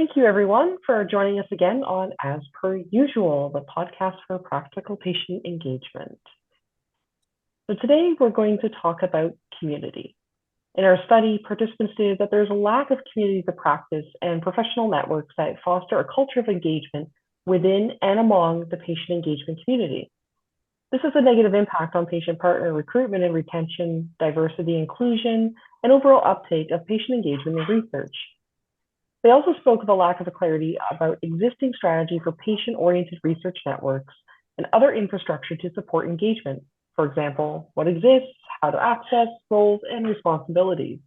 Thank you, everyone, for joining us again on As Per Usual, the podcast for practical patient engagement. So today we're going to talk about community. In our study, participants stated that there's a lack of communities of practice and professional networks that foster a culture of engagement within and among the patient engagement community. This has a negative impact on patient partner recruitment and retention, diversity, inclusion, and overall uptake of patient engagement and research. They also spoke of a lack of clarity about existing strategy for patient-oriented research networks and other infrastructure to support engagement. For example, what exists, how to access, roles, and responsibilities,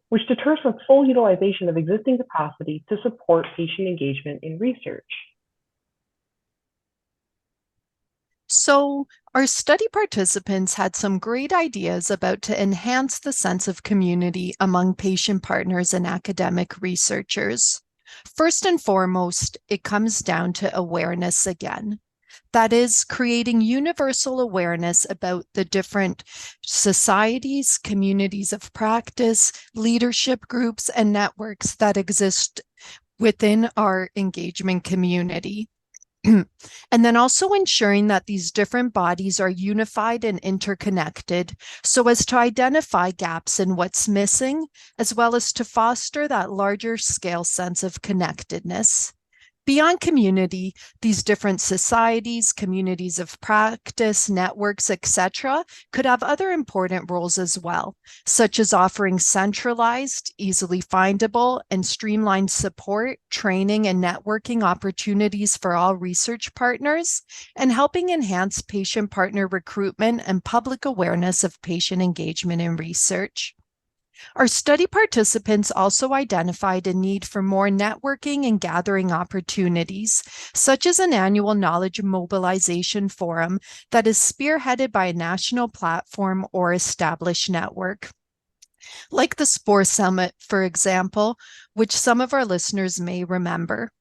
which deters from full utilization of existing capacity to support patient engagement in research. So our study participants had some great ideas about to enhance the sense of community among patient partners and academic researchers. First and foremost, it comes down to awareness again. That is, creating universal awareness about the different societies, communities of practice, leadership groups, and networks that exist within our engagement community. And then also ensuring that these different bodies are unified and interconnected so as to identify gaps in what's missing, as well as to foster that larger scale sense of connectedness. Beyond community, these different societies, communities of practice, networks, etc., could have other important roles as well, such as offering centralized, easily findable, and streamlined support, training, and networking opportunities for all research partners, and helping enhance patient partner recruitment and public awareness of patient engagement in research. Our study participants also identified a need for more networking and gathering opportunities, such as an annual knowledge mobilization forum that is spearheaded by a national platform or established network. Like the SPORE Summit, for example, which some of our listeners may remember.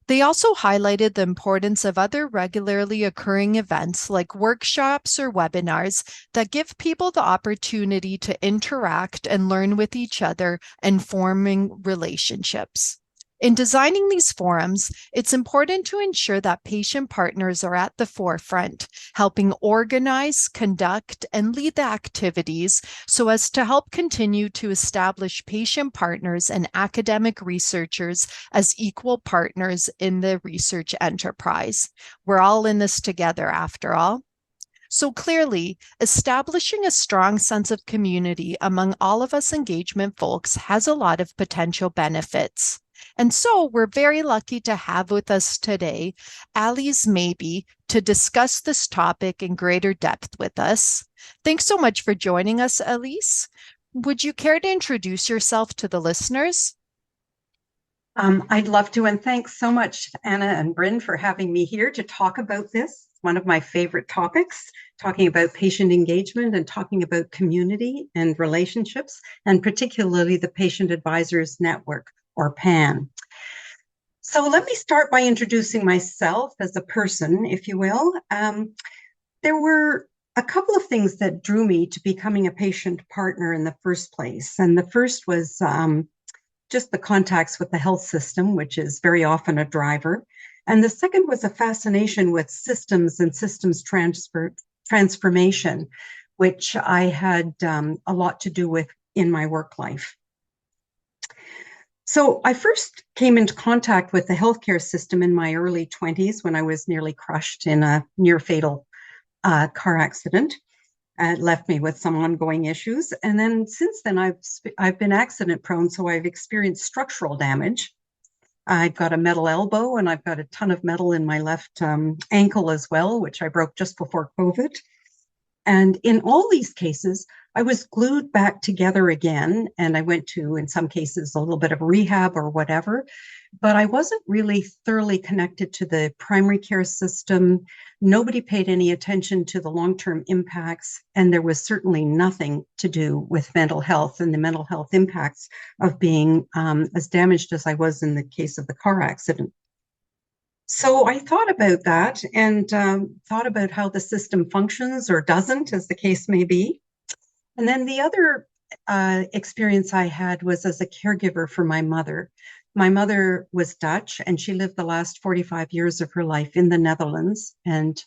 They also highlighted the importance of other regularly occurring events like workshops or webinars that give people the opportunity to interact and learn with each other and forming relationships. In designing these forums, it's important to ensure that patient partners are at the forefront, helping organize, conduct, and lead the activities so as to help continue to establish patient partners and academic researchers as equal partners in the research enterprise. We're all in this together, after all. So clearly, establishing a strong sense of community among all of us engagement folks has a lot of potential benefits. And so we're very lucky to have with us today Alies Maybee to discuss this topic in greater depth with us. Thanks so much for joining us, Alies. Would you care to introduce yourself to the listeners? I'd love to, and thanks so much, Anna and Bryn, for having me here to talk about this. One of my favorite topics, talking about patient engagement and talking about community and relationships, and particularly the Patient Advisors Network, or PAN. So let me start by introducing myself as a person, if you will. There were a couple of things that drew me to becoming a patient partner in the first place. And the first was just the contacts with the health system, which is very often a driver. And the second was a fascination with systems and systems transformation, which I had a lot to do with in my work life. So I first came into contact with the healthcare system in my early 20s when I was nearly crushed in a near fatal car accident. It left me with some ongoing issues. And then since then, I've been accident prone, so I've experienced structural damage. I've got a metal elbow and I've got a ton of metal in my left ankle as well, which I broke just before COVID. And in all these cases, I was glued back together again. And I went to, in some cases, a little bit of rehab or whatever. But I wasn't really thoroughly connected to the primary care system. Nobody paid any attention to the long-term impacts. And there was certainly nothing to do with mental health and the mental health impacts of being as damaged as I was in the case of the car accident. So I thought about that and thought about how the system functions or doesn't, as the case may be. And then the other experience I had was as a caregiver for my mother, My mother was Dutch, and she lived the last 45 years of her life in the Netherlands. And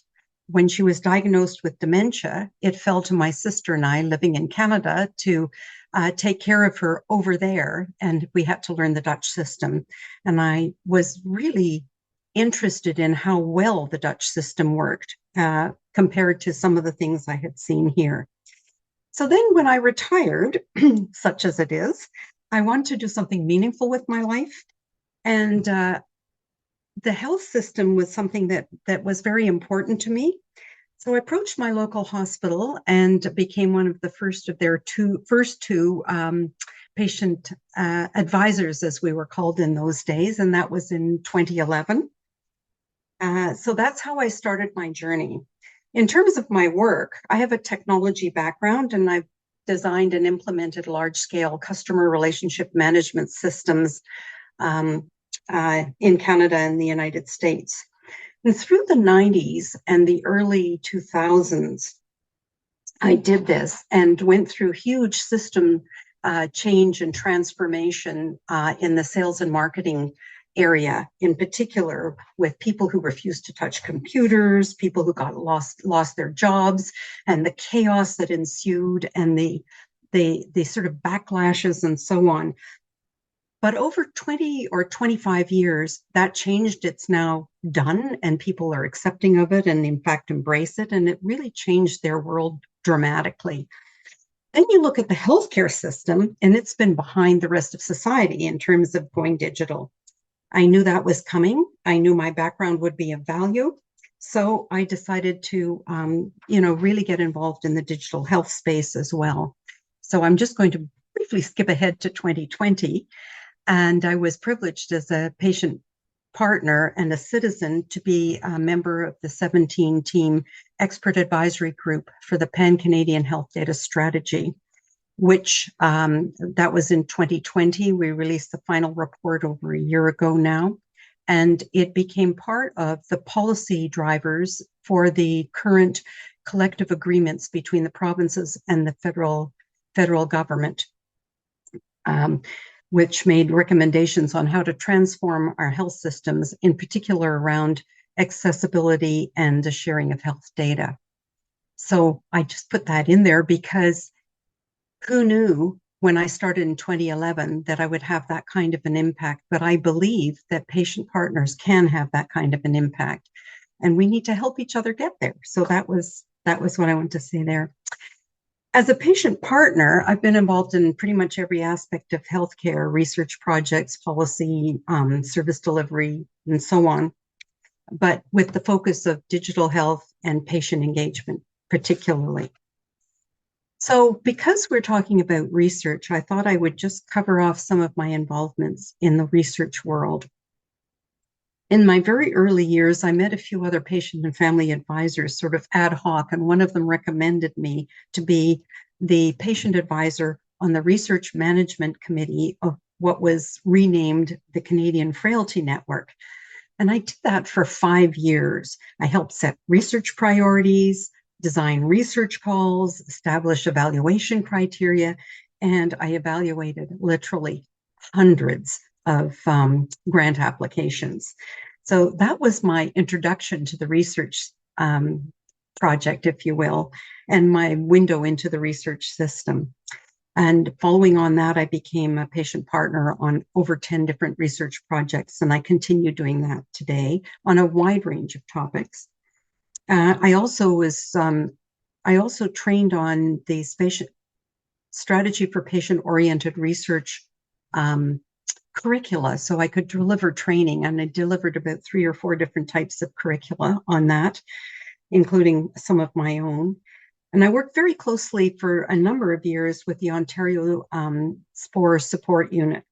when she was diagnosed with dementia, it fell to my sister and I, living in Canada, to take care of her over there. And we had to learn the Dutch system. And I was really interested in how well the Dutch system worked compared to some of the things I had seen here. So then when I retired, such as it is, I wanted to do something meaningful with my life. And the health system was something that was very important to me. So I approached my local hospital and became one of the first of their first two patient advisors, as we were called in those days, and that was in 2011. So that's how I started my journey. In terms of my work, I have a technology background, and I've designed and implemented large-scale customer relationship management systems in Canada and the United States. And through the 90s and the early 2000s, I did this and went through huge system change and transformation in the sales and marketing area, in particular with people who refused to touch computers, people who got lost their jobs, and the chaos that ensued, and the sort of backlashes and so on. But over 20 or 25 years, that changed. It's now done, and people are accepting of it and, in fact, embrace it. And it really changed their world dramatically. Then you look at the healthcare system, and it's been behind the rest of society in terms of going digital. I knew that was coming. I knew my background would be of value. So I decided to, really get involved in the digital health space as well. So I'm just going to briefly skip ahead to 2020. And I was privileged as a patient partner and a citizen to be a member of the 17-team expert advisory group for the Pan-Canadian Health Data Strategy, which that was in 2020. We released the final report over a year ago now, and it became part of the policy drivers for the current collective agreements between the provinces and the federal government, which made recommendations on how to transform our health systems, in particular around accessibility and the sharing of health data. So I just put that in there because who knew when I started in 2011 that I would have that kind of an impact? But I believe that patient partners can have that kind of an impact, and we need to help each other get there. So that was what I wanted to say there. As a patient partner, I've been involved in pretty much every aspect of healthcare, research projects, policy, service delivery, and so on, but with the focus of digital health and patient engagement, particularly. So because we're talking about research, I thought I would just cover off some of my involvements in the research world. In my very early years, I met a few other patient and family advisors, sort of ad hoc, and one of them recommended me to be the patient advisor on the research management committee of what was renamed the Canadian Frailty Network. And I did that for 5 years. I helped set research priorities, design research calls, establish evaluation criteria, and I evaluated literally hundreds of grant applications. So that was my introduction to the research project, if you will, and my window into the research system. And following on that, I became a patient partner on over 10 different research projects, and I continue doing that today on a wide range of topics. I also trained on the strategy for patient-oriented research curricula, so I could deliver training, and I delivered about 3 or 4 different types of curricula on that, including some of my own. And I worked very closely for a number of years with the Ontario SPORE Support Unit.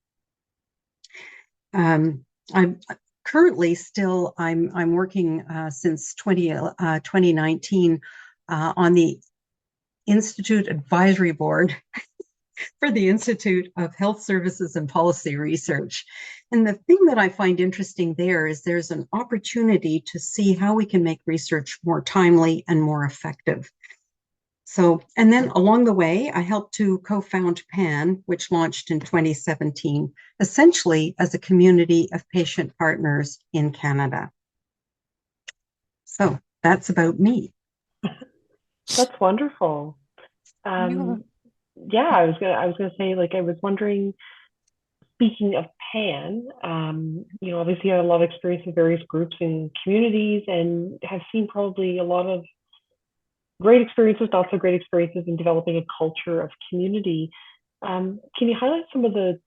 I'm currently still, I'm working since 2019 on the Institute Advisory Board for the Institute of Health Services and Policy Research. And the thing that I find interesting there is there's an opportunity to see how we can make research more timely and more effective. So, and then along the way, I helped to co-found PAN, which launched in 2017, essentially as a community of patient partners in Canada. So that's about me. That's wonderful. Yeah. Yeah, I was gonna say, like, I was wondering, speaking of Pan, obviously I have a lot of experience with various groups and communities and have seen probably a lot of great experiences, not so great experiences in developing a culture of community. Can you highlight some of the,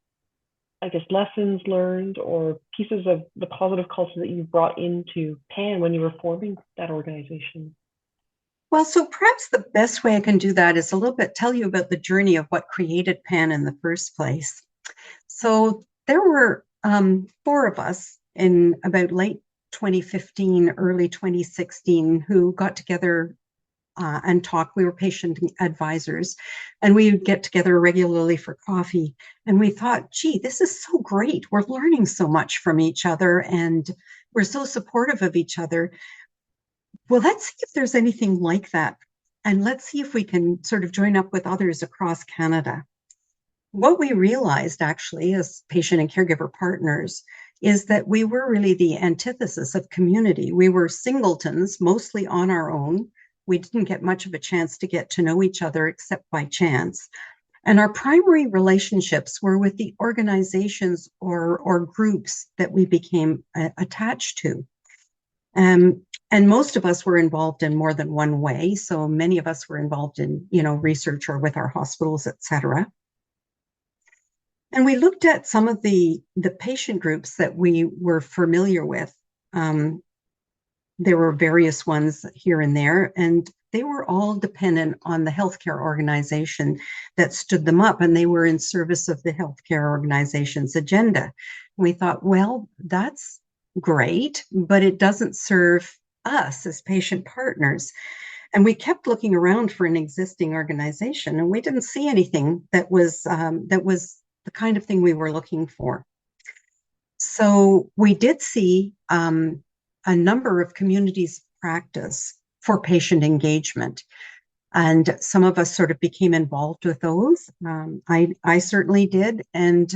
I guess, lessons learned or pieces of the positive culture that you brought into Pan when you were forming that organization? Well, so perhaps the best way I can do that is a little bit tell you about the journey of what created PAN in the first place. So there were four of us in about late 2015, early 2016 who got together and talk. We were patient advisors, and we would get together regularly for coffee. And we thought, gee, this is so great. We're learning so much from each other, and we're so supportive of each other. Well, let's see if there's anything like that. And let's see if we can sort of join up with others across Canada. What we realized actually as patient and caregiver partners is that we were really the antithesis of community. We were singletons, mostly on our own. We didn't get much of a chance to get to know each other except by chance. And our primary relationships were with the organizations or groups that we became attached to. And most of us were involved in more than one way. So many of us were involved in, research or with our hospitals, et cetera. And we looked at some of the patient groups that we were familiar with. There were various ones here and there, and they were all dependent on the healthcare organization that stood them up, and they were in service of the healthcare organization's agenda. And we thought, well, that's great, but it doesn't serve us as patient partners. And we kept looking around for an existing organization, and we didn't see anything that was the kind of thing we were looking for. So we did see a number of communities practice for patient engagement. And some of us sort of became involved with those. I certainly did. And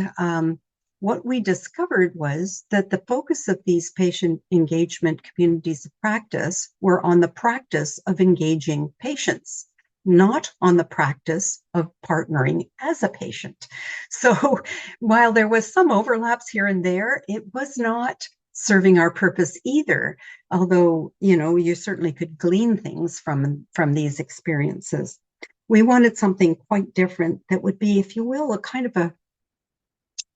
what we discovered was that the focus of these patient engagement communities of practice were on the practice of engaging patients, not on the practice of partnering as a patient. So while there was some overlaps here and there, it was not serving our purpose either, although you certainly could glean things from these experiences. We wanted something quite different that would be, if you will, a kind of a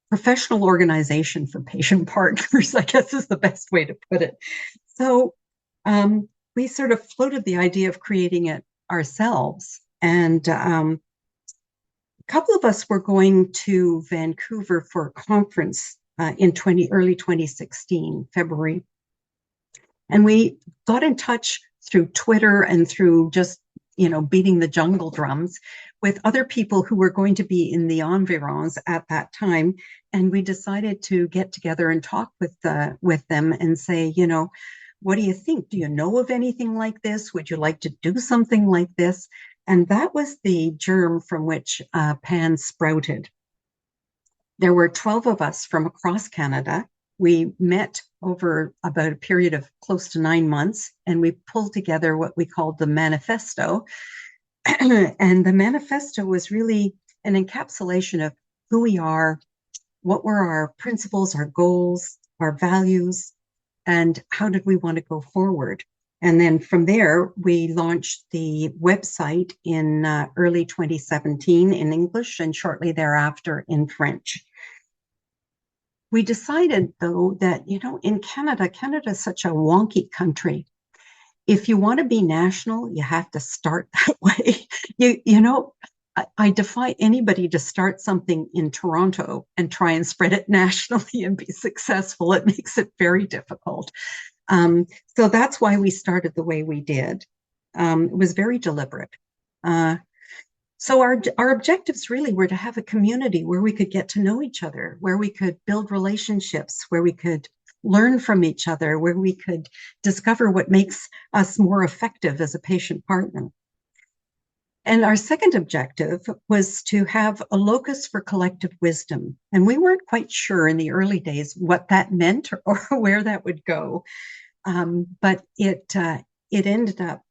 professional organization for patient partners, I guess is the best way to put it. So we sort of floated the idea of creating it ourselves. And a couple of us were going to Vancouver for a conference in early 2016, February. And we got in touch through Twitter and through just, beating the jungle drums with other people who were going to be in the environs at that time. And we decided to get together and talk with them and say, what do you think? Do you know of anything like this? Would you like to do something like this? And that was the germ from which PAN sprouted. There were 12 of us from across Canada. We met over about a period of close to 9 months, and we pulled together what we called the manifesto. And the manifesto was really an encapsulation of who we are, what were our principles, our goals, our values, and how did we want to go forward. And then from there, we launched the website in early 2017 in English and shortly thereafter in French. We decided, though, that, in Canada is such a wonky country. If you want to be national, you have to start that way. I defy anybody to start something in Toronto and try and spread it nationally and be successful. It makes it very difficult. So that's why we started the way we did. It was very deliberate. So our objectives really were to have a community where we could get to know each other, where we could build relationships, where we could learn from each other, where we could discover what makes us more effective as a patient partner. And our second objective was to have a locus for collective wisdom. And we weren't quite sure in the early days what that meant or where that would go. But it ended up,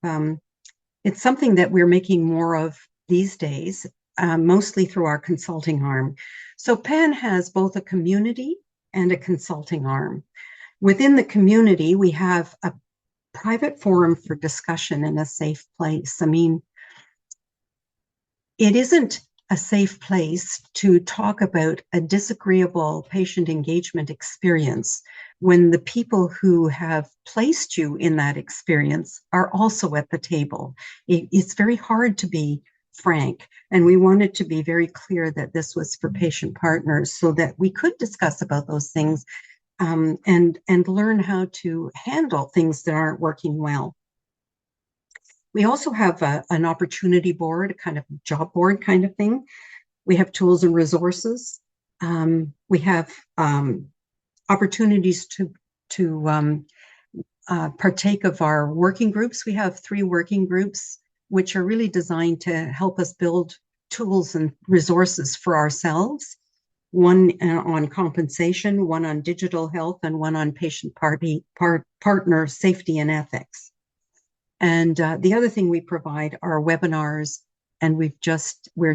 it's something that we're making more of these days, mostly through our consulting arm. So PAN has both a community and a consulting arm. Within the community, we have a private forum for discussion in a safe place. I mean, it isn't a safe place to talk about a disagreeable patient engagement experience when the people who have placed you in that experience are also at the table. It's very hard to be frank, and we wanted to be very clear that this was for patient partners so that we could discuss about those things and learn how to handle things that aren't working well. We also have an opportunity board, a kind of job board kind of thing. We have tools and resources. We have opportunities to partake of our working groups. We have 3 working groups, which are really designed to help us build tools and resources for ourselves. One on compensation, one on digital health, and one on patient partner safety and ethics. And the other thing we provide are webinars, and we're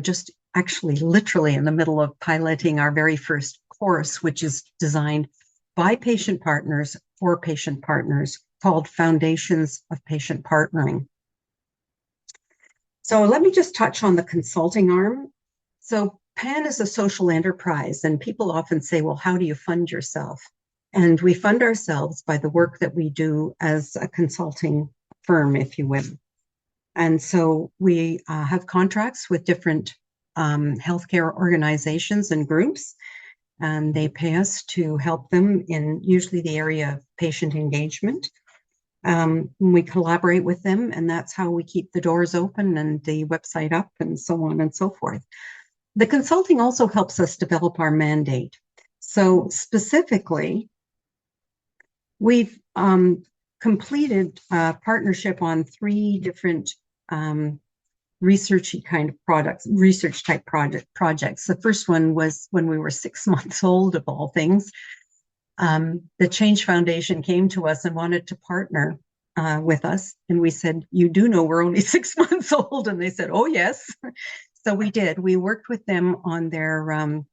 just actually literally in the middle of piloting our very first course, which is designed by patient partners for patient partners, called Foundations of Patient Partnering. So let me just touch on the consulting arm. So PAN is a social enterprise, and people often say, well, how do you fund yourself? And we fund ourselves by the work that we do as a consulting firm, if you will. And so we have contracts with different healthcare organizations and groups, and they pay us to help them in usually the area of patient engagement. We collaborate with them, and that's how we keep the doors open and the website up and so on and so forth. The consulting also helps us develop our mandate. So specifically, we've completed a partnership on 3 different research type projects. The first one was when we were 6 months old, of all things. The Change Foundation came to us and wanted to partner with us. And we said, you do know we're only 6 months old. And they said, oh, yes. So we did. We worked with them on their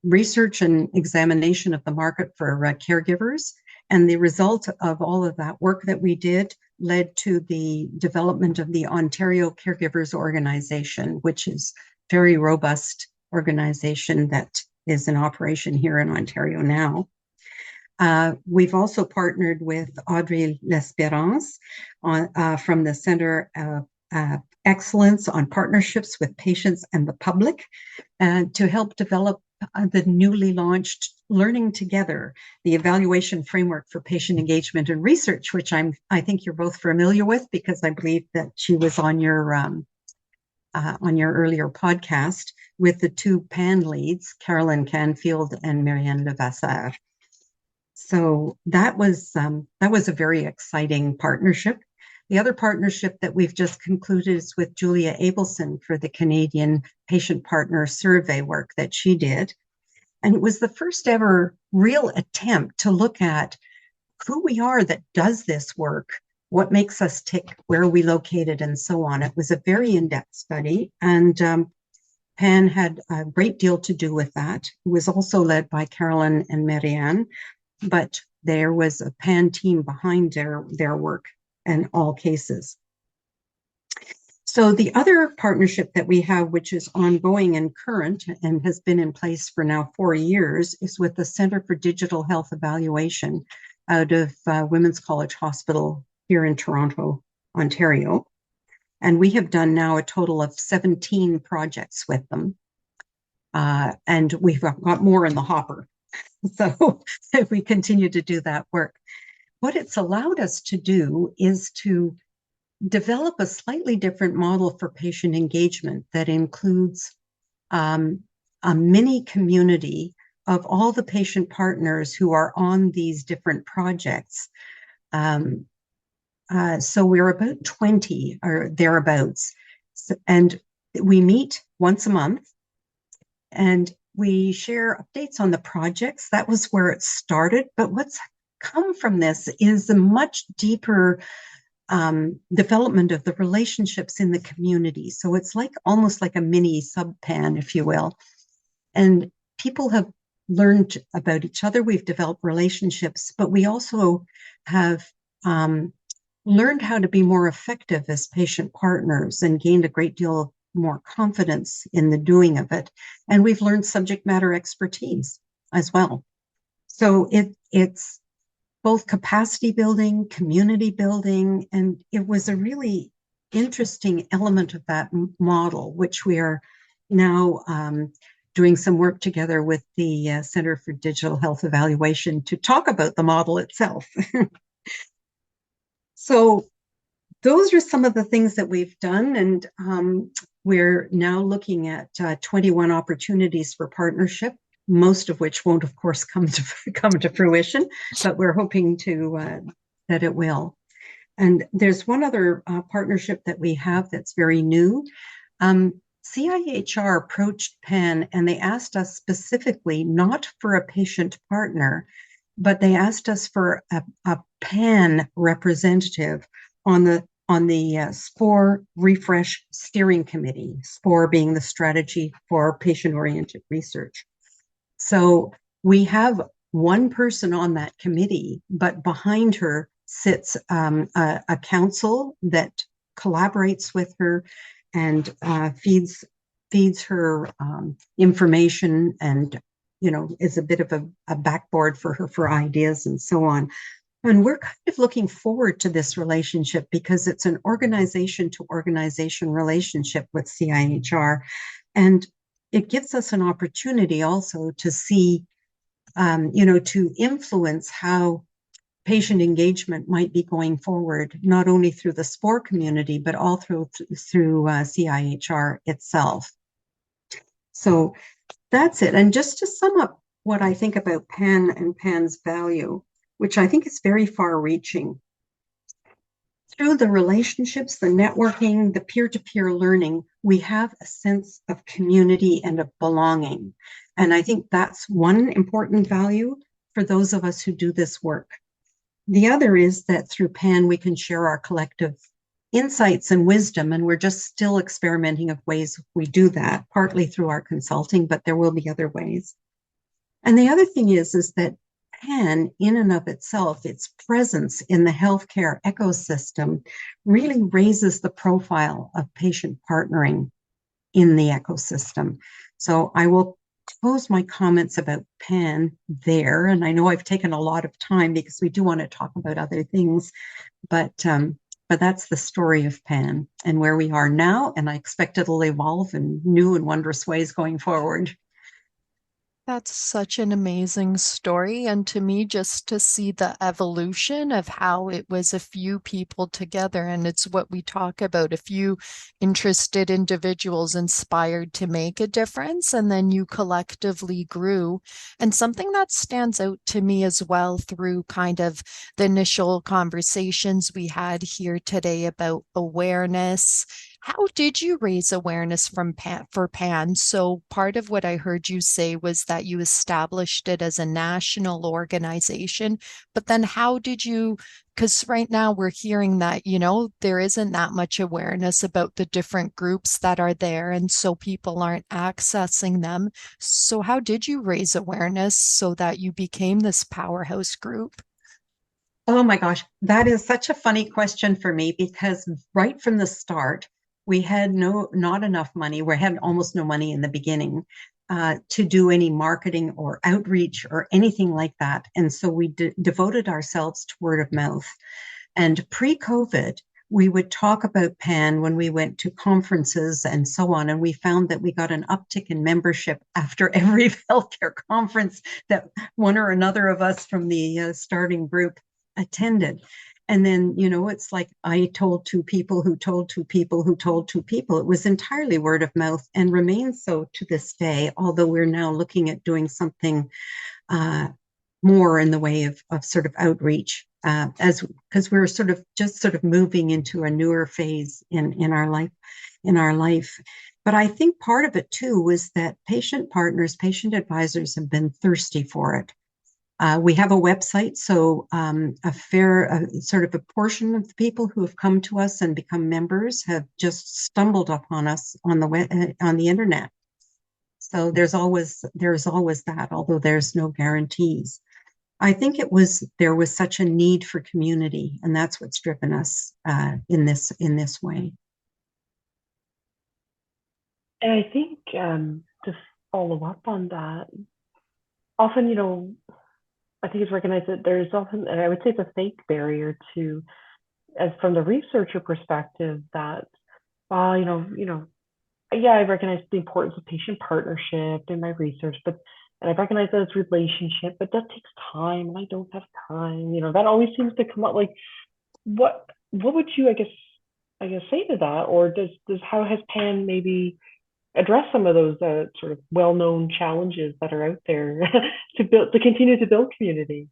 research and examination of the market for caregivers. And the result of all of that work that we did led to the development of the Ontario Caregivers Organization, which is a very robust organization that is in operation here in Ontario now. We've also partnered with Audrey L'Espérance from the Centre of Excellence on Partnerships with Patients and the Public to help develop the newly launched Learning Together, the evaluation framework for patient engagement and research, which I think you're both familiar with because I believe that she was on your earlier podcast with the 2 PAN leads, Carolyn Canfield and Marianne Levasseur. So that was a very exciting partnership. The other partnership that we've just concluded is with Julia Abelson for the Canadian Patient Partner Survey work that she did. And it was the first ever real attempt to look at who we are that does this work, what makes us tick, where are we located, and so on. It was a very in-depth study, and PAN had a great deal to do with that. It was also led by Carolyn and Marianne, but there was a PAN team behind their work in all cases. So the other partnership that we have, which is ongoing and current and has been in place for now 4 years, is with the Centre for Digital Health Evaluation out of Women's College Hospital here in Toronto, Ontario. And we have done now a total of 17 projects with them. And we've got more in the hopper. So if we continue to do that work. What it's allowed us to do is to develop a slightly different model for patient engagement that includes a mini community of all the patient partners who are on these different projects. So we're about 20 or thereabouts, And we meet once a month and we share updates on the projects. That was where it started. But what's come from this is a much deeper development of the relationships in the community. So it's like almost like a mini sub-PAN, if you will. And people have learned about each other. We've developed relationships, but we also have learned how to be more effective as patient partners and gained a great deal more confidence in the doing of it. And we've learned subject matter expertise as well. So it's both capacity building, community building, and it was a really interesting element of that model, which we are now doing some work together with the Center for Digital Health Evaluation to talk about the model itself. So those are some of the things that we've done, and we're now looking at 21 opportunities for partnership, most of which won't, of course, come to fruition, but we're hoping to that it will. And there's one other partnership that we have that's very new. CIHR approached PAN and they asked us specifically not for a patient partner, but they asked us for a PAN representative on the SPORE Refresh Steering Committee, SPORE being the Strategy for Patient-Oriented Research. So we have one person on that committee, but behind her sits a council that collaborates with her and feeds her information and, you know, is a bit of a backboard for her for ideas and so on. And we're kind of looking forward to this relationship because it's an organization to organization relationship with CIHR. And it gives us an opportunity also to see, to influence how patient engagement might be going forward, not only through the SPORE community, but all through CIHR itself. So that's it. And just to sum up what I think about PAN and PAN's value, which I think is very far-reaching. Through the relationships, the networking, the peer-to-peer learning, we have a sense of community and of belonging. And I think that's one important value for those of us who do this work. The other is that through PAN, we can share our collective insights and wisdom, and we're just still experimenting of ways we do that, partly through our consulting, but there will be other ways. And the other thing is that PAN, in and of itself, its presence in the healthcare ecosystem really raises the profile of patient partnering in the ecosystem. So I will close my comments about PAN there. And I know I've taken a lot of time because we do want to talk about other things, but that's the story of PAN and where we are now. And I expect it'll evolve in new and wondrous ways going forward. That's such an amazing story. And to me, just to see the evolution of how it was a few people together, and it's what we talk about, a few interested individuals inspired to make a difference, and then you collectively grew. And something that stands out to me as well through kind of the initial conversations we had here today about awareness. How did you raise awareness for PAN? So part of what I heard you say was that you established it as a national organization, but then how did you, because right now we're hearing that, there isn't that much awareness about the different groups that are there, and so people aren't accessing them. So how did you raise awareness so that you became this powerhouse group? Oh my gosh, that is such a funny question for me because right from the start, we had not enough money. We had almost no money in the beginning to do any marketing or outreach or anything like that. And so we devoted ourselves to word of mouth. And pre-COVID, we would talk about PAN when we went to conferences and so on. And we found that we got an uptick in membership after every healthcare conference that one or another of us from the starting group attended. And then, it's like I told two people who told two people who told two people. It was entirely word of mouth and remains so to this day, although we're now looking at doing something more in the way of sort of outreach because we're sort of moving into a newer phase in our life. But I think part of it too was that patient partners, patient advisors have been thirsty for it. We have a website, so sort of a portion of the people who have come to us and become members have just stumbled upon us on the internet. So there's always that, although there's no guarantees. I think there was such a need for community, and that's what's driven us in this way. And I think to follow up on that, often, I think it's recognized that there's often, and I would say it's a fake barrier to, as from the researcher perspective, that, yeah, I recognize the importance of patient partnership in my research, and I recognize that it's relationship, but that takes time, and I don't have time. That always seems to come up. Like, what would you, I guess, say to that, or how has Pan maybe address some of those sort of well-known challenges that are out there to continue to build community?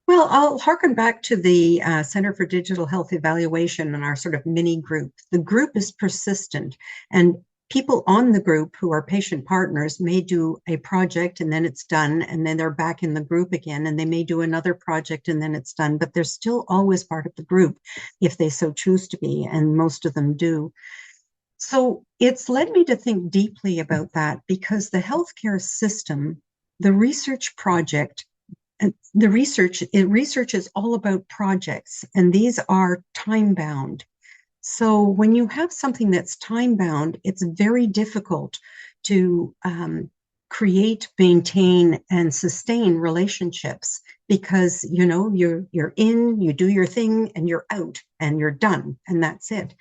Well, I'll harken back to the Center for Digital Health Evaluation and our sort of mini group. The group is persistent, and people on the group who are patient partners may do a project and then it's done, and then they're back in the group again, and they may do another project and then it's done, but they're still always part of the group if they so choose to be, and most of them do. So it's led me to think deeply about that, because the healthcare system, the research project, and research is all about projects, and these are time bound. So when you have something that's time bound, it's very difficult to create, maintain, and sustain relationships, because you're in, you do your thing, and you're out, and you're done, and that's it.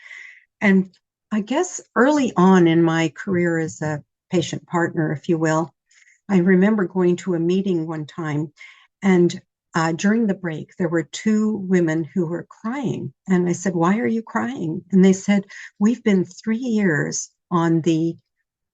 And I guess early on in my career as a patient partner, if you will, I remember going to a meeting one time, and during the break, there were two women who were crying. And I said, "Why are you crying?" And they said, "We've been 3 years on the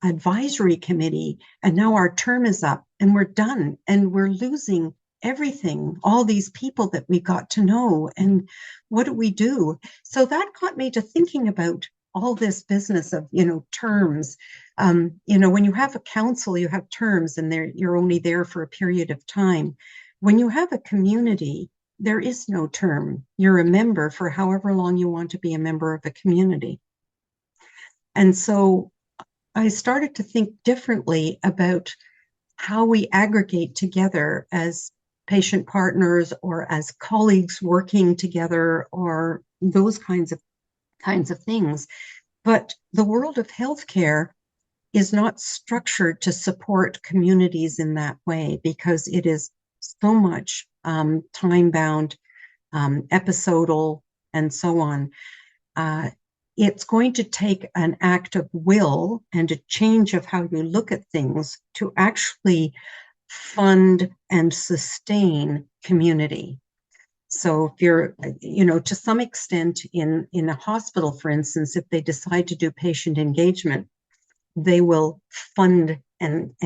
advisory committee, and now our term is up, and we're done, and we're losing everything, all these people that we got to know, and what do we do?" So that got me to thinking about all this business of terms. When you have a council, you have terms, and you're only there for a period of time. When you have a community, there is no term. You're a member for however long you want to be a member of a community. And so I started to think differently about how we aggregate together as patient partners or as colleagues working together, or those kinds of things. But the world of healthcare is not structured to support communities in that way, because it is so much time-bound, episodal, and so on. It's going to take an act of will and a change of how you look at things to actually fund and sustain community. So if you're, to some extent in a hospital, for instance, if they decide to do patient engagement, they will fund and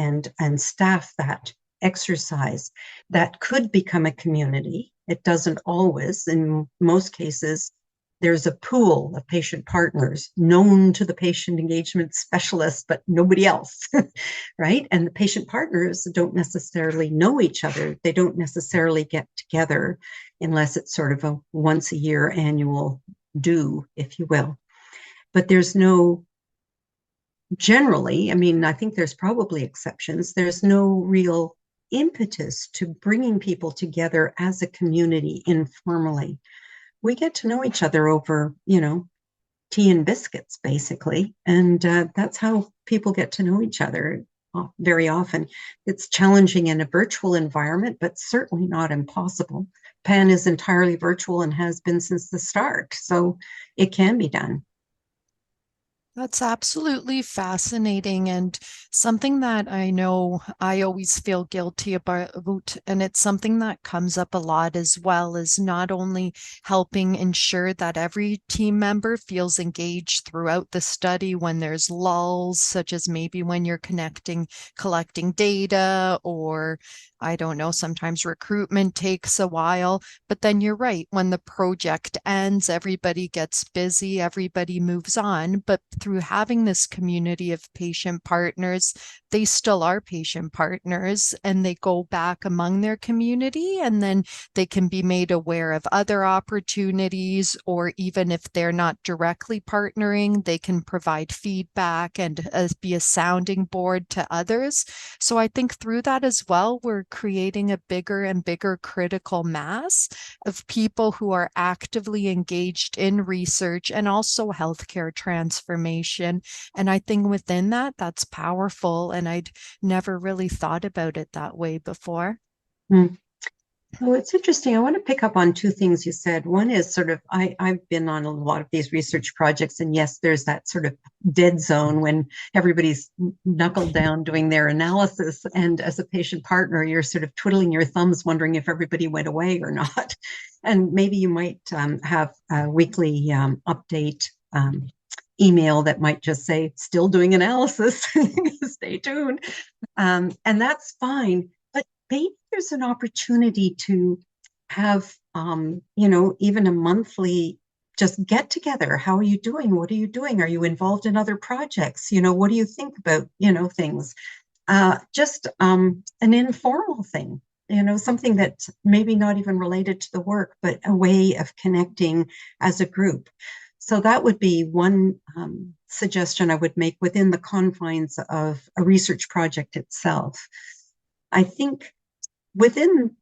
staff that exercise. That could become a community. It doesn't always. In most cases, there's a pool of patient partners known to the patient engagement specialist, but nobody else, right? And the patient partners don't necessarily know each other. They don't necessarily get together unless it's sort of a once a year annual do, if you will. But there's no, generally, I think there's probably exceptions, there's no real impetus to bringing people together as a community informally. We get to know each other over, tea and biscuits, basically. And that's how people get to know each other very often. It's challenging in a virtual environment, but certainly not impossible. PAN is entirely virtual and has been since the start, so it can be done. That's absolutely fascinating, and something that I know I always feel guilty about, and it's something that comes up a lot as well, is not only helping ensure that every team member feels engaged throughout the study when there's lulls, such as maybe when you're collecting data, or I don't know, sometimes recruitment takes a while, but then you're right. When the project ends, everybody gets busy, everybody moves on. But through having this community of patient partners, they still are patient partners and they go back among their community, and then they can be made aware of other opportunities, or even if they're not directly partnering, they can provide feedback and be a sounding board to others. So I think through that as well, we're creating a bigger and bigger critical mass of people who are actively engaged in research and also healthcare transformation. And I think within that, that's powerful. And I'd never really thought about it that way before. Mm. Oh, it's interesting. I want to pick up on two things you said. One is sort of, I've been on a lot of these research projects, and yes, there's that sort of dead zone when everybody's knuckled down doing their analysis. And as a patient partner, you're sort of twiddling your thumbs, wondering if everybody went away or not. And maybe you might have a weekly update email that might just say, still doing analysis, stay tuned. And that's fine. But maybe there's an opportunity to have, even a monthly just get together. How are you doing? What are you doing? Are you involved in other projects? What do you think about, things? Just an informal thing, something that's maybe not even related to the work, but a way of connecting as a group. So that would be one suggestion I would make within the confines of a research project itself. I think within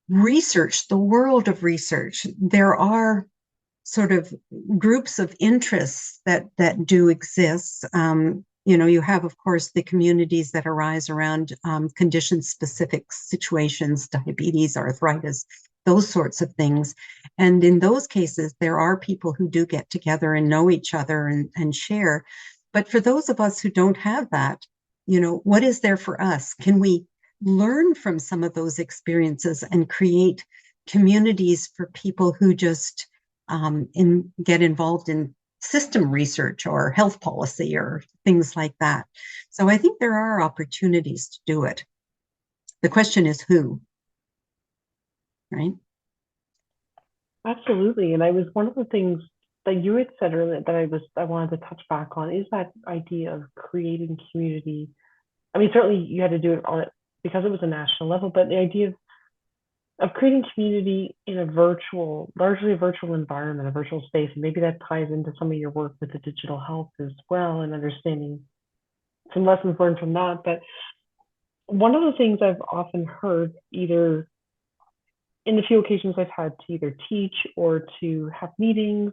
research, the world of research, there are sort of groups of interests that do exist. You have, of course, the communities that arise around condition-specific situations, diabetes, arthritis, those sorts of things. And in those cases, there are people who do get together and know each other and share. But for those of us who don't have that, what is there for us? Can we learn from some of those experiences and create communities for people who just get involved in system research or health policy or things like that? So I think there are opportunities to do it. The question is who, right? Absolutely. And I was one of the things that you had said earlier that I wanted to touch back on is that idea of creating community. I mean, certainly you had to do it on it because it was a national level, but the idea of creating community in largely a virtual environment, a virtual space, and maybe that ties into some of your work with the digital health as well, and understanding some lessons learned from that. But one of the things I've often heard, either in the few occasions I've had to either teach or to have meetings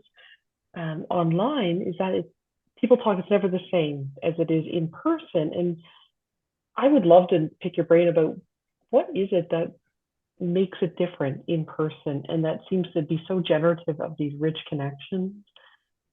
online, is that people talk, it's never the same as it is in person. And I would love to pick your brain about what is it that makes it different in person, and that seems to be so generative of these rich connections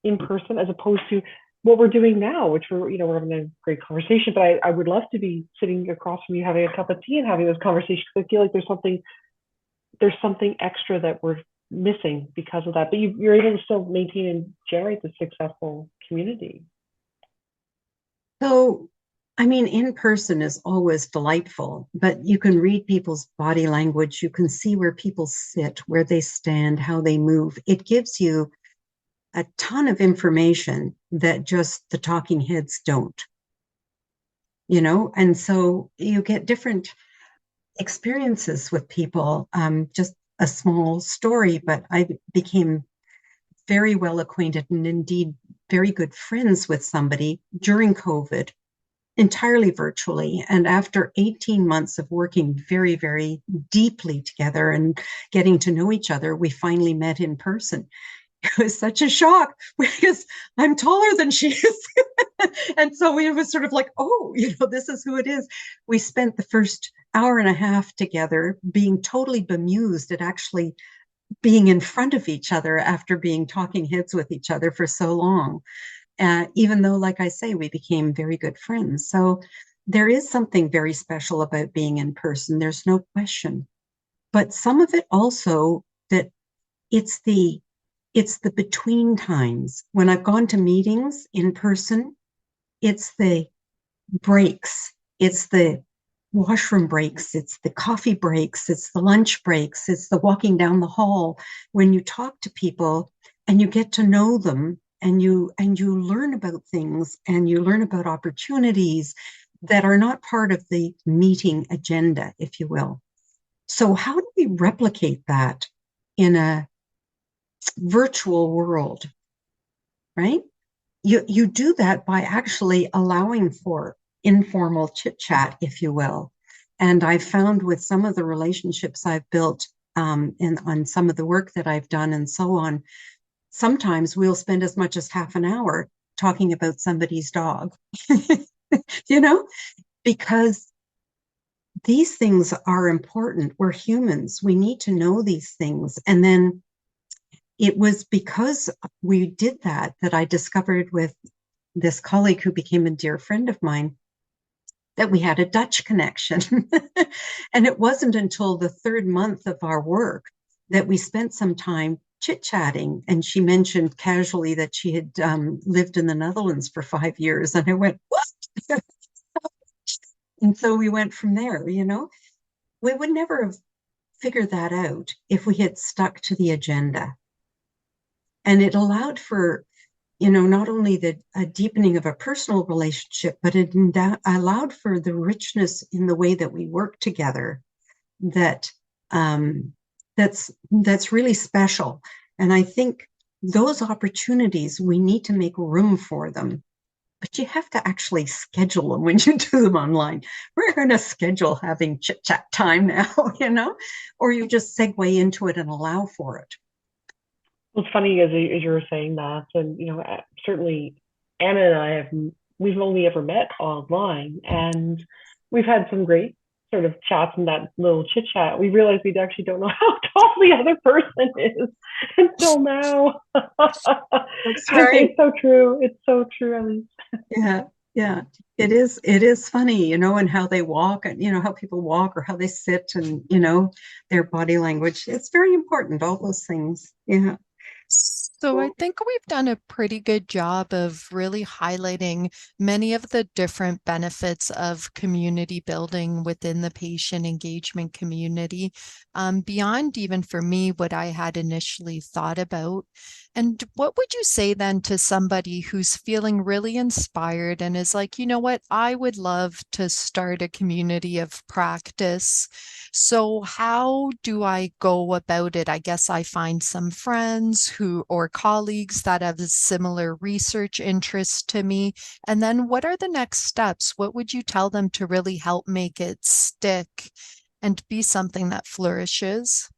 in person, as opposed to what we're doing now, which we're having a great conversation. But I would love to be sitting across from you, having a cup of tea and having this conversation, because I feel like there's something extra that we're missing because of that. But you're able to still maintain and generate the successful community. So, I mean, in person is always delightful, but you can read people's body language. You can see where people sit, where they stand, how they move. It gives you a ton of information that just the talking heads don't, and so you get different experiences with people. Just a small story, but I became very well acquainted and indeed very good friends with somebody during COVID, entirely virtually. And after 18 months of working very, very deeply together and getting to know each other, we finally met in person. It was such a shock because I'm taller than she is. And so it was sort of like, oh, this is who it is. We spent the first hour and a half together being totally bemused at actually being in front of each other after being talking heads with each other for so long. Even though, like I say, we became very good friends. So there is something very special about being in person. There's no question. But some of it also that it's the between times. When I've gone to meetings in person, it's the breaks. It's the washroom breaks, it's the coffee breaks, it's the lunch breaks, it's the walking down the hall. When you talk to people and you get to know them, and you learn about things, and you learn about opportunities that are not part of the meeting agenda, if you will. So how do we replicate that in a virtual world, right? You do that by actually allowing for informal chit chat, if you will. And I've found with some of the relationships I've built on some of the work that I've done and so on, sometimes we'll spend as much as half an hour talking about somebody's dog, you know, because these things are important. We're humans. We need to know these things. And then it was because we did that that I discovered with this colleague who became a dear friend of mine that we had a Dutch connection. And it wasn't until the third month of our work that we spent some time chit-chatting. And she mentioned casually that she had lived in the Netherlands for 5 years. And I went, what? And so we went from there, you know. We would never have figured that out if we had stuck to the agenda. And it allowed for, you know, not only the a deepening of a personal relationship, but it allowed for the richness in the way that we work together. That that's really special. And I think those opportunities, we need to make room for them. But you have to actually schedule them when you do them online. We're going to schedule having chit chat time now, you know, or you just segue into it and allow for it. Well, it's funny as you were saying that, and certainly Anna and I we've only ever met online, and we've had some great sort of chats in that little chit chat. We realized we actually don't know how tall the other person is until now. That's right. It's so true. It's so true, Alice. Yeah, yeah. It is funny, you know, and how they walk, and you know how people walk or how they sit, and you know their body language. It's very important, all those things. Yeah. So I think we've done a pretty good job of really highlighting many of the different benefits of community building within the patient engagement community, beyond even for me what I had initially thought about. And what would you say then to somebody who's feeling really inspired and is like, you know what, I would love to start a community of practice. So how do I go about it? I guess I find some friends who or colleagues that have similar research interests to me. And then what are the next steps? What would you tell them to really help make it stick and be something that flourishes?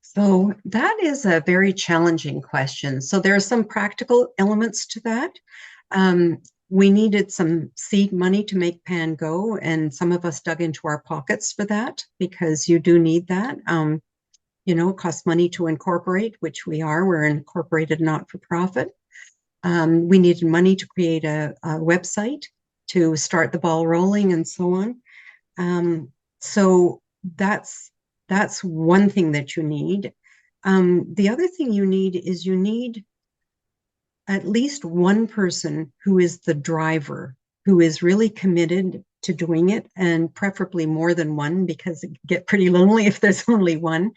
So that is a very challenging question. So there are some practical elements to that. We needed some seed money to make Pan go, and some of us dug into our pockets for that because you do need that. You know, it costs money to incorporate, which we are. We're incorporated not for profit. We needed money to create a website to start the ball rolling and so on. So that's one thing that you need. The other thing you need is you need at least one person who is the driver, who is really committed to doing it, and preferably more than one because it can get pretty lonely if there's only one,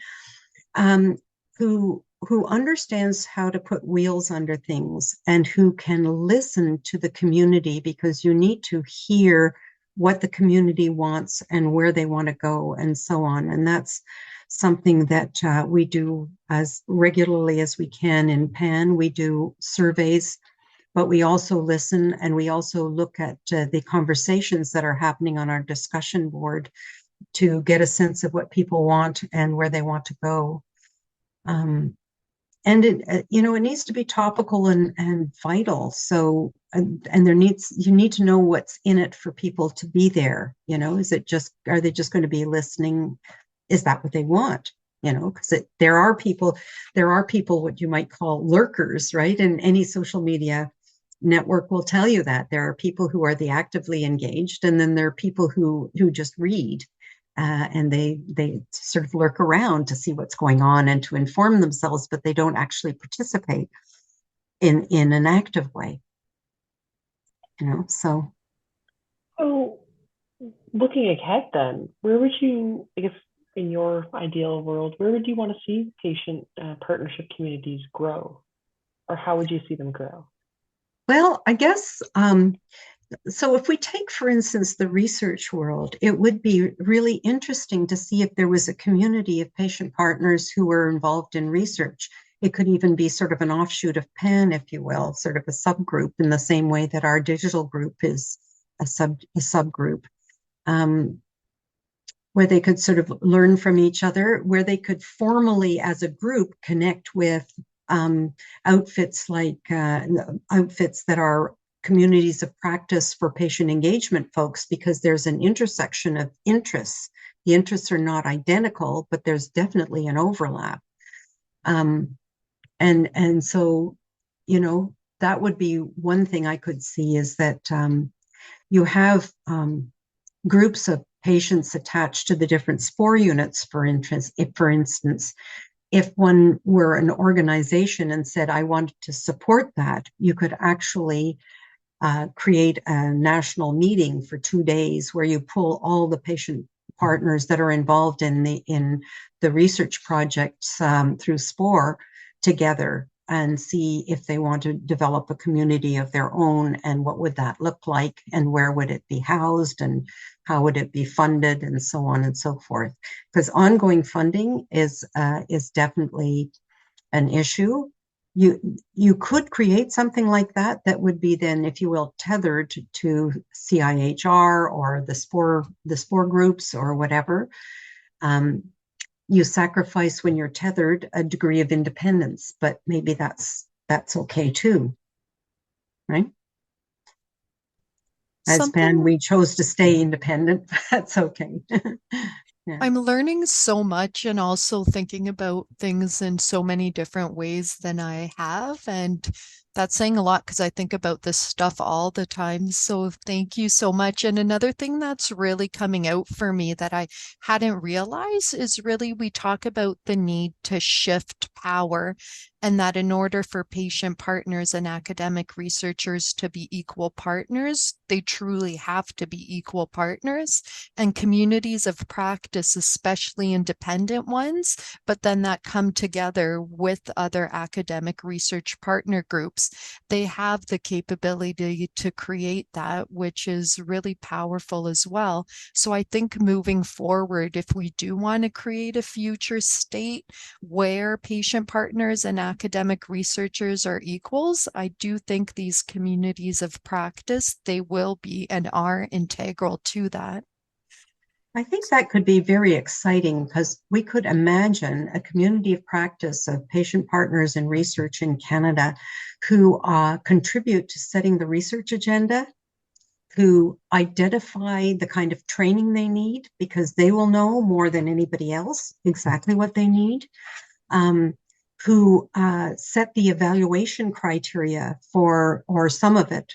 um, who understands how to put wheels under things and who can listen to the community, because you need to hear what the community wants and where they want to go and so on. And that's something that we do as regularly as we can in PAN. We do surveys, but we also listen, and we also look at the conversations that are happening on our discussion board to get a sense of what people want and where they want to go. And it, you know, it needs to be topical and vital. So, and you need to know what's in it for people to be there. You know, are they just going to be listening? Is that what they want? You know, because there are people, what you might call lurkers, right? And any social media network will tell you that there are people who are the actively engaged, and then there are people who just read. And they sort of lurk around to see what's going on and to inform themselves, but they don't actually participate in an active way. You know, so. So looking ahead then, where would you, I guess, in your ideal world, where would you want to see patient partnership communities grow? Or how would you see them grow? Well, I guess so if we take, for instance, the research world, it would be really interesting to see if there was a community of patient partners who were involved in research. It could even be sort of an offshoot of PAN, if you will, sort of a subgroup in the same way that our digital group is a subgroup, where they could sort of learn from each other, where they could formally, as a group, connect with outfits like outfits that are communities of practice for patient engagement folks, because there's an intersection of interests. The interests are not identical, but there's definitely an overlap. And so, you know, that would be one thing I could see, is that you have groups of patients attached to the different SPORE units, for instance. If one were an organization and said, I wanted to support that, you could actually create a national meeting for 2 days where you pull all the patient partners that are involved in the research projects through SPORE together, and see if they want to develop a community of their own, and what would that look like, and where would it be housed, and how would it be funded, and so on and so forth. Because ongoing funding is definitely an issue. You could create something like that that would be then, if you will, tethered to CIHR or the SPORE groups or whatever. You sacrifice, when you're tethered, a degree of independence, but maybe that's okay too, right? As Ben, we chose to stay independent. That's okay. Yeah. I'm learning so much and also thinking about things in so many different ways than I have. And that's saying a lot because I think about this stuff all the time. So thank you so much. And another thing that's really coming out for me that I hadn't realized is really we talk about the need to shift power, and that in order for patient partners and academic researchers to be equal partners, they truly have to be equal partners. And communities of practice, especially independent ones, but then that come together with other academic research partner groups, they have the capability to create that, which is really powerful as well. So I think moving forward, if we do want to create a future state where patient partners and academic researchers are equals, I do think these communities of practice, they will be and are integral to that. I think that could be very exciting, because we could imagine a community of practice of patient partners in research in Canada who contribute to setting the research agenda, who identify the kind of training they need, because they will know more than anybody else exactly what they need, who set the evaluation criteria for, or some of it,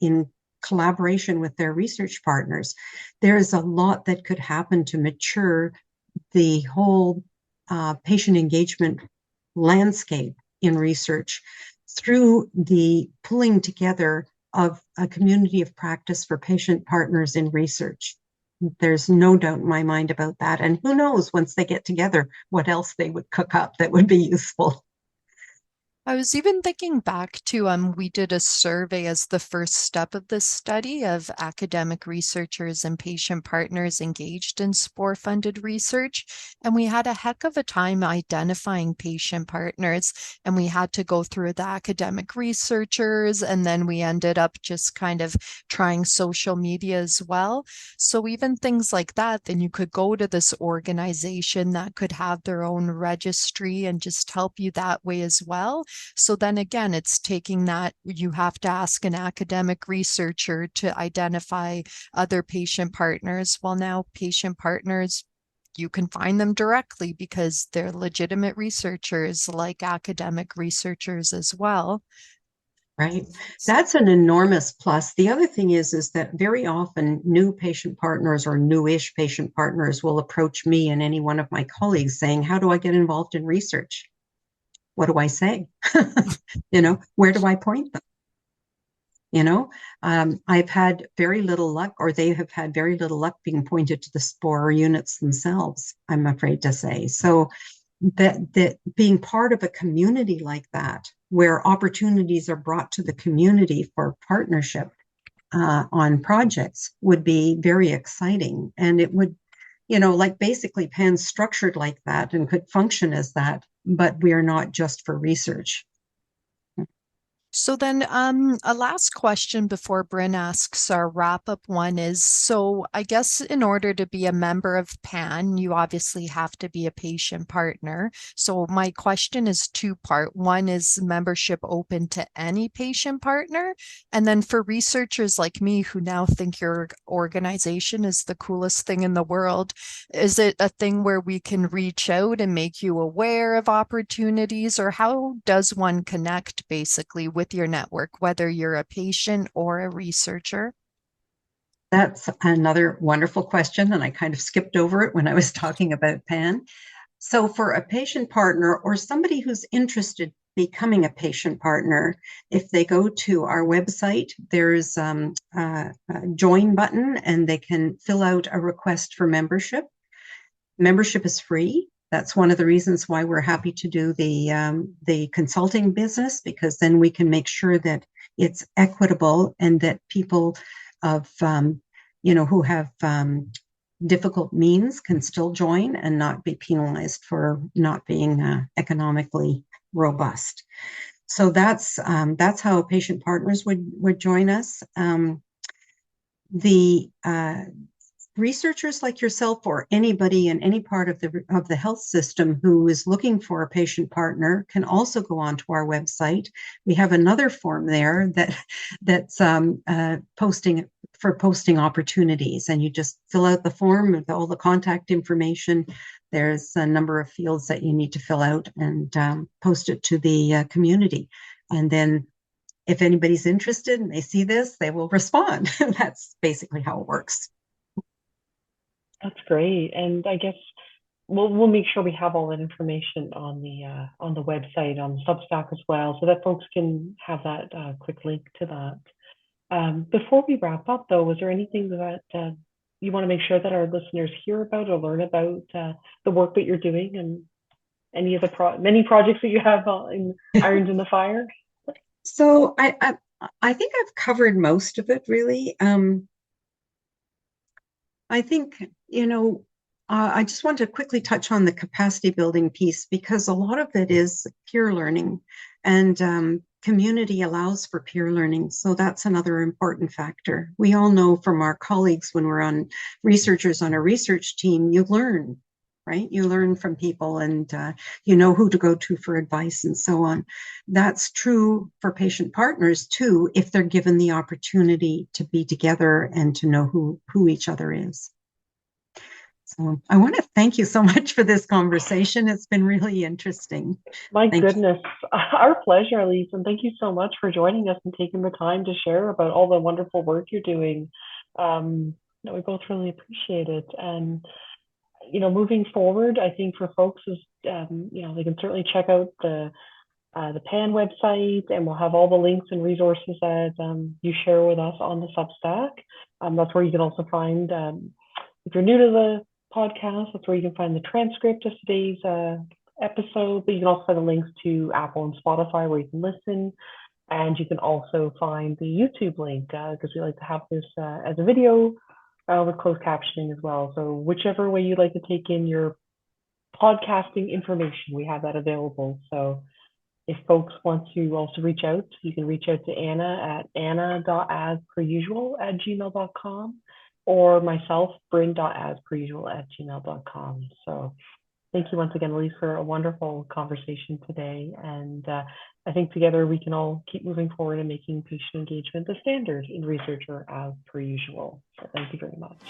in collaboration with their research partners. There is a lot that could happen to mature the whole patient engagement landscape in research through the pulling together of a community of practice for patient partners in research. There's no doubt in my mind about that. And who knows, once they get together, what else they would cook up that would be useful. I was even thinking back to we did a survey as the first step of this study of academic researchers and patient partners engaged in SPORE-funded research, and we had a heck of a time identifying patient partners, and we had to go through the academic researchers, and then we ended up just kind of trying social media as well. So even things like that, then you could go to this organization that could have their own registry and just help you that way as well. So then again, it's taking that, you have to ask an academic researcher to identify other patient partners. Well, now patient partners, you can find them directly because they're legitimate researchers like academic researchers as well. Right. That's an enormous plus. The other thing is that very often new patient partners or newish patient partners will approach me and any one of my colleagues saying, how do I get involved in research? What do I say? Where do I point them? I've had very little luck, or they have had very little luck being pointed to the spore units themselves, I'm afraid to say. So that being part of a community like that, where opportunities are brought to the community for partnership on projects, would be very exciting. And it would, like basically PAN's structured like that and could function as that, but we are not just for research. So then a last question before Bryn asks our wrap-up one is, so I guess in order to be a member of PAN, you obviously have to be a patient partner. So my question is two-part. One, is membership open to any patient partner? And then for researchers like me who now think your organization is the coolest thing in the world, is it a thing where we can reach out and make you aware of opportunities, or how does one connect basically with your network, whether you're a patient or a researcher? That's another wonderful question, and I kind of skipped over it when I was talking about PAN. So for a patient partner or somebody who's interested in becoming a patient partner, if they go to our website, there's a join button and they can fill out a request for membership. Membership is free. That's one of the reasons why we're happy to do the consulting business, because then we can make sure that it's equitable and that people of who have difficult means can still join and not be penalized for not being economically robust. So that's how patient partners would join us. The researchers like yourself or anybody in any part of the health system who is looking for a patient partner can also go onto our website. We have another form there that's posting opportunities, and you just fill out the form with all the contact information. There's a number of fields that you need to fill out and post it to the community, and then if anybody's interested and they see this, they will respond. That's basically how it works. That's great. And I guess we'll make sure we have all that information on the website, on Substack as well, so that folks can have that quick link to that. Before we wrap up, though, was there anything that you want to make sure that our listeners hear about or learn about the work that you're doing and any of the many projects that you have in irons in the fire? So I think I've covered most of it, really. I think, I just want to quickly touch on the capacity building piece, because a lot of it is peer learning, and community allows for peer learning. So that's another important factor. We all know from our colleagues, when we're on researchers on a research team, you learn, right? You learn from people, and you know who to go to for advice and so on. That's true for patient partners too, if they're given the opportunity to be together and to know who each other is. So I want to thank you so much for this conversation. It's been really interesting. My goodness, our pleasure, Alies, and thank you so much for joining us and taking the time to share about all the wonderful work you're doing. We both really appreciate it. And moving forward, I think for folks is, they can certainly check out the PAN website, and we'll have all the links and resources that you share with us on the Substack. That's where you can also find, if you're new to the podcast, that's where you can find the transcript of today's episode, but you can also find the links to Apple and Spotify where you can listen. And you can also find the YouTube link, because we like to have this as a video with closed captioning as well. So whichever way you'd like to take in your podcasting information, we have that available. So if folks want to also reach out, you can reach out to Anna at anna.asperusual@gmail.com, or myself, bryn.asperusual@gmail.com. So thank you once again, Alies, for a wonderful conversation today. And I think together we can all keep moving forward and making patient engagement the standard in research, or as per usual. So thank you very much.